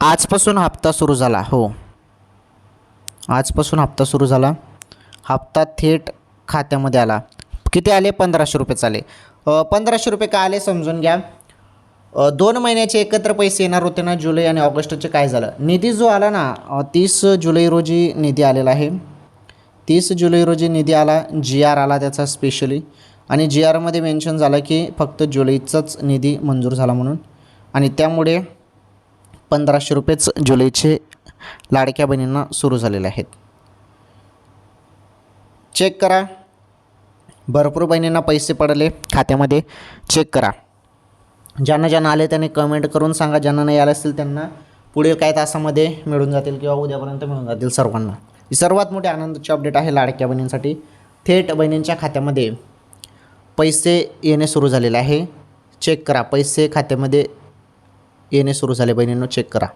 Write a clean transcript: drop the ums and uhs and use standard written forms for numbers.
आजपासून हप्ता सुरू झाला. हो, आजपासून हप्ता सुरू झाला. हप्ता थेट खात्यामध्ये आला. किती आले? 1500 रुपयेच आले. 1500 रुपये का आले समजून घ्या. 2 महिन्याचे एकत्र पैसे येणार होते ना, जुलै आणि ऑगस्टचे. काय झालं, निधी जो आला ना, 30 जुलै रोजी निधी आलेला आहे. 30 जुलै रोजी निधी आला. GR आला त्याचा स्पेशली, आणि GRमध्ये मेन्शन झालं की फक्त जुलैचाच निधी मंजूर झाला म्हणून, आणि त्यामुळे 1500 रुपयेच जुलैचे लाडक्या बहिणींना सुरू झालेले आहेत. चेक करा, भरपूर बहिणींना पैसे पडले खात्यामध्ये. चेक करा. ज्यांना ज्यांना आले त्यांनी कमेंट करून सांगा. ज्यांना नाही आले असतील त्यांना पुढील काही तासामध्ये मिळून जातील किंवा उद्यापर्यंत मिळून जातील सर्वांना. ही सर्वात मोठी आनंदाची अपडेट आहे लाडक्या बहिणींसाठी. थेट बहिणींच्या खात्यामध्ये पैसे येणे सुरू झालेले आहे. चेक करा, पैसे खात्यामध्ये येणे सुरू झाले बहिणींनो, चेक करा.